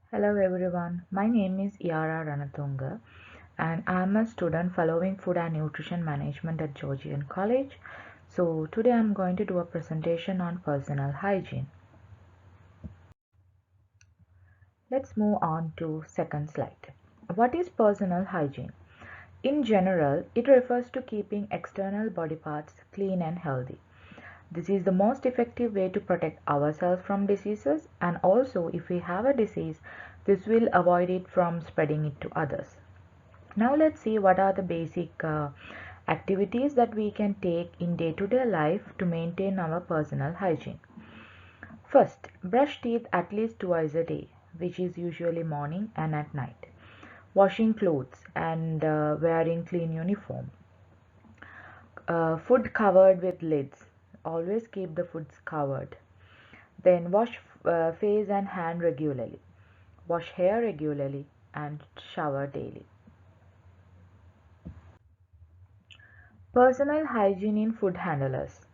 Hello everyone, my name is Yara Ranatunga and I am a student following food and nutrition management at Georgian College. So today I am going to do a presentation on personal hygiene. Let's move on to second slide. What is personal hygiene? In general, it refers to keeping external body parts clean and healthy. This is the most effective way to protect ourselves from diseases, and also if we have a disease, this will avoid it from spreading it to others. Now let's see what are the basic activities that we can take in day-to-day life to maintain our personal hygiene. First, brush teeth at least twice a day, which is usually morning and at night. Washing clothes and wearing clean uniform. Food covered with lids. Always keep the foods covered. Then wash face and hand regularly. Wash hair regularly and shower daily. Personal hygiene in food handlers.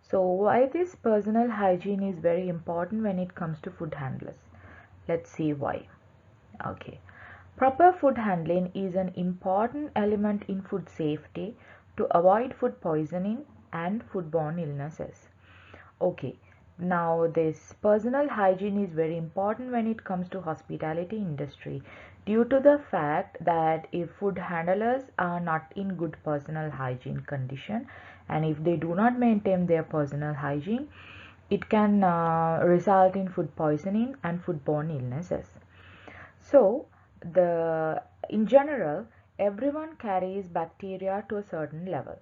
So why this personal hygiene is very important when it comes to food handlers? Let's see why. Okay. Proper food handling is an important element in food safety to avoid food poisoning and foodborne illnesses. Okay, now this personal hygiene is very important when it comes to hospitality industry due to the fact that if food handlers are not in good personal hygiene condition and if they do not maintain their personal hygiene, it can result in food poisoning and foodborne illnesses. So the in general everyone carries bacteria to a certain level.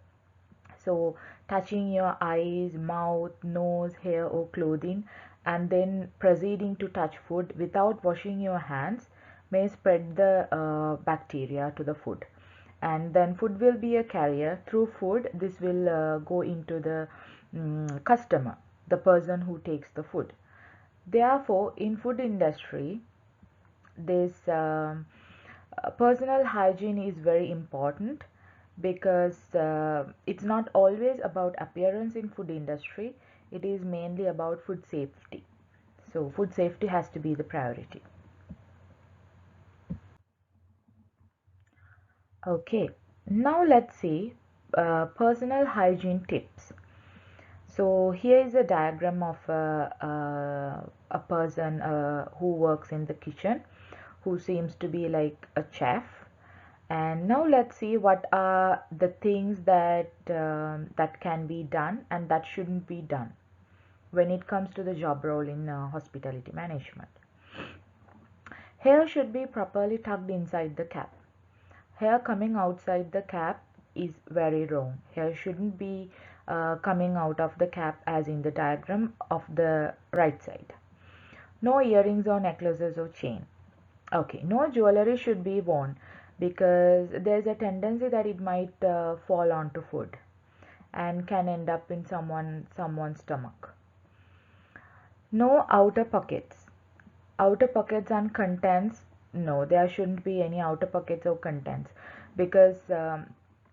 So touching your eyes, mouth, nose, hair or clothing and then proceeding to touch food without washing your hands may spread the bacteria to the food, and then food will be a carrier. Through food this will go into the customer, the person who takes the food. Therefore in food industry this personal hygiene is very important because it's not always about appearance in food industry, it is mainly about food safety. So food safety has to be the priority. Okay, now let's see personal hygiene tips. So here is a diagram of a person who works in the kitchen, who seems to be like a chef. And now let's see what are the things that that can be done and that shouldn't be done when it comes to the job role in hospitality management. Hair should be properly tucked inside the cap. Hair coming outside the cap is very wrong. Hair shouldn't be coming out of the cap as in the diagram of the right side. No earrings or necklaces or chain. Okay, no jewelry should be worn because there's a tendency that it might fall onto food and can end up in someone's stomach. No outer pockets. Outer pockets and contents, no, there shouldn't be any outer pockets or contents because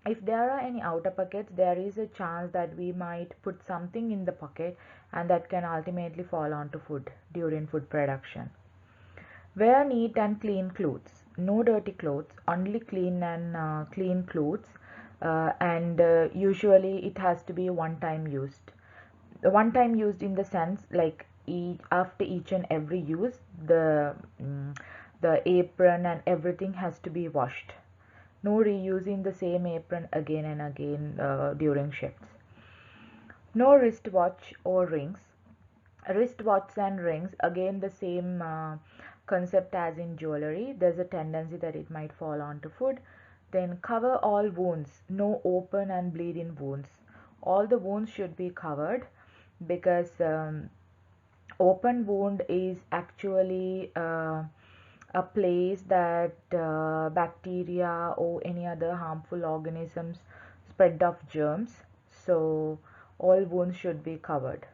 if there are any outer pockets there is a chance that we might put something in the pocket and that can ultimately fall onto food during food production. Wear neat and clean clothes. No dirty clothes, only clean and clean clothes. And usually it has to be one time used. One time used in the sense like after each and every use, the apron and everything has to be washed. No reusing the same apron again and again during shifts. No wristwatch or rings. Wristwatches and rings, again the same concept as in jewelry. There's a tendency that it might fall onto food. Then cover all wounds. No open and bleeding wounds. All the wounds should be covered because open wound is actually a place that bacteria or any other harmful organisms spread of germs. So all wounds should be covered.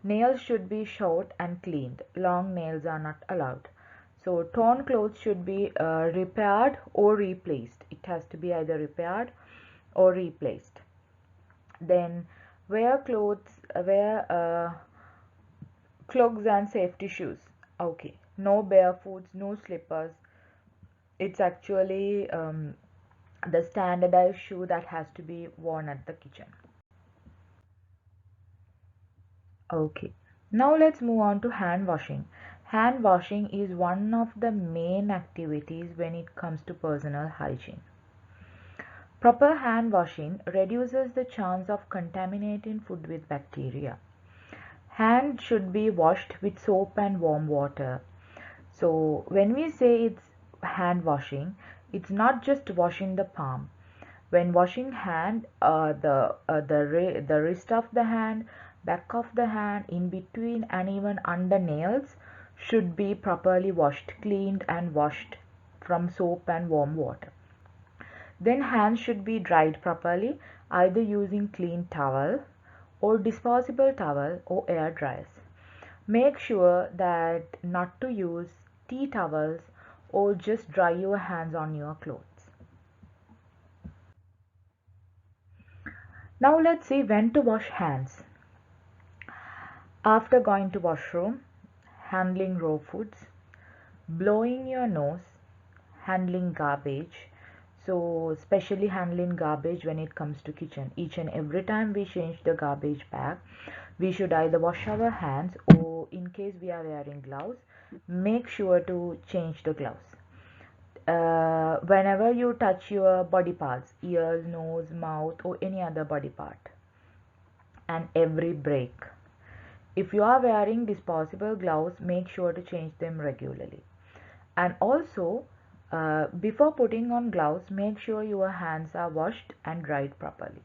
Nails should be short and cleaned. Long nails are not allowed. So torn clothes should be repaired or replaced. It has to be either repaired or replaced. Then wear clogs and safety shoes. Okay. no barefoots, no slippers. It's actually the standardized shoe that has to be worn at the kitchen. Okay, now let's move on to hand washing. Hand washing is one of the main activities when it comes to personal hygiene. Proper hand washing reduces the chance of contaminating food with bacteria. Hands should be washed with soap and warm water. So when we say it's hand washing, it's not just washing the palm. When washing hand, the wrist of the hand, back of the hand, in between, and even under nails should be properly washed, cleaned, and washed from soap and warm water. Then hands should be dried properly, either using clean towel or disposable towel or air dryers. Make sure that not to use tea towels or just dry your hands on your clothes. Now let's see when to wash hands. After going to washroom, handling raw foods, blowing your nose, handling garbage. So especially handling garbage when it comes to kitchen. Each and every time we change the garbage bag, we should either wash our hands, or in case we are wearing gloves, make sure to change the gloves. Whenever you touch your body parts, ears, nose, mouth, or any other body part, and every break. If you are wearing disposable gloves, make sure to change them regularly. And also, before putting on gloves, make sure your hands are washed and dried properly.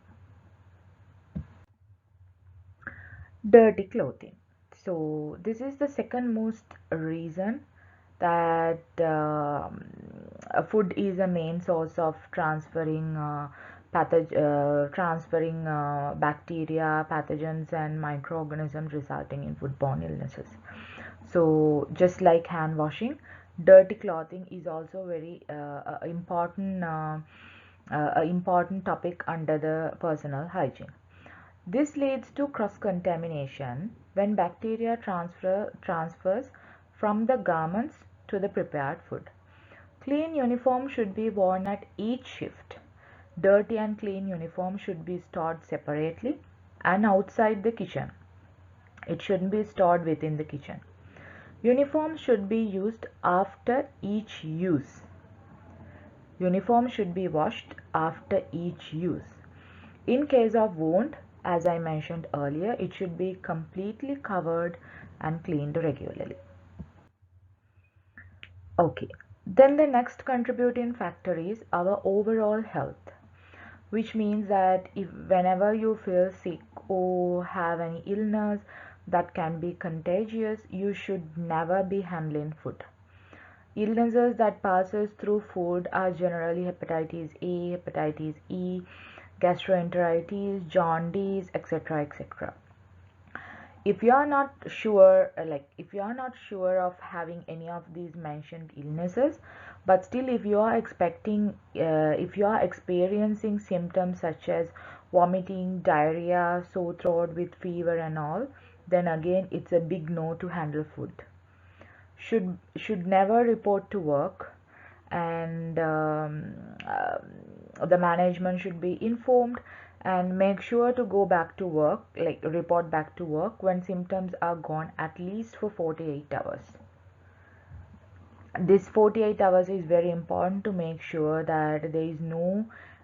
Dirty clothing. So this is the second most reason that food is a main source of transferring bacteria, pathogens, and microorganisms, resulting in foodborne illnesses. So just like hand washing, dirty clothing is also very important topic under the personal hygiene. This leads to cross-contamination when bacteria transfers from the garments to the prepared food. Clean uniform should be worn at each shift. Dirty and clean uniform should be stored separately and outside the kitchen. It shouldn't be stored within the kitchen. Uniforms should be used after each use. Uniform should be washed after each use. In case of wound, as I mentioned earlier, it should be completely covered and cleaned regularly. Okay, then the next contributing factor is our overall health, which means that if whenever you feel sick or have any illness that can be contagious, you should never be handling food. Illnesses that passes through food are generally hepatitis A, hepatitis E, gastroenteritis, jaundice, etc., etc. If you are not sure, of having any of these mentioned illnesses, but still if you are experiencing symptoms such as vomiting, diarrhea, sore throat with fever and all, then again it's a big no to handle food. Should never report to work, and the management should be informed, and make sure to go back to work, like report back to work when symptoms are gone, at least for 48 hours. This 48 hours is very important to make sure that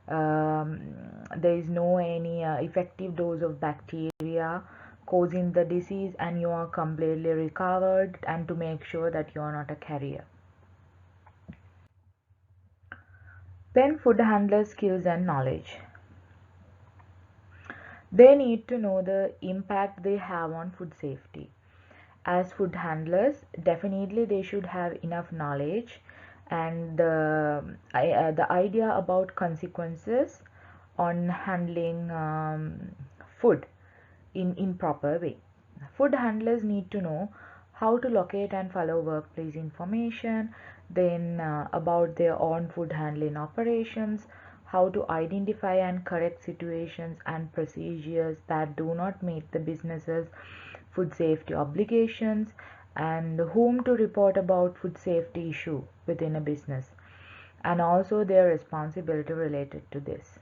um, there is no any effective dose of bacteria causing the disease, and you are completely recovered, and to make sure that you are not a carrier. Then food handler skills and knowledge. They need to know the impact they have on food safety. As food handlers, definitely they should have enough knowledge and the idea about consequences on handling food in improper way. Food handlers need to know how to locate and follow workplace information, then about their own food handling operations, how to identify and correct situations and procedures that do not meet the business's food safety obligations, and whom to report about food safety issue within a business, and also their responsibility related to this.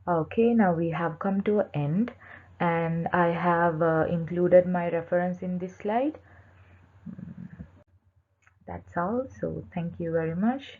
Okay, now we have come to an end, and I have included my reference in this slide. That's all. So thank you very much.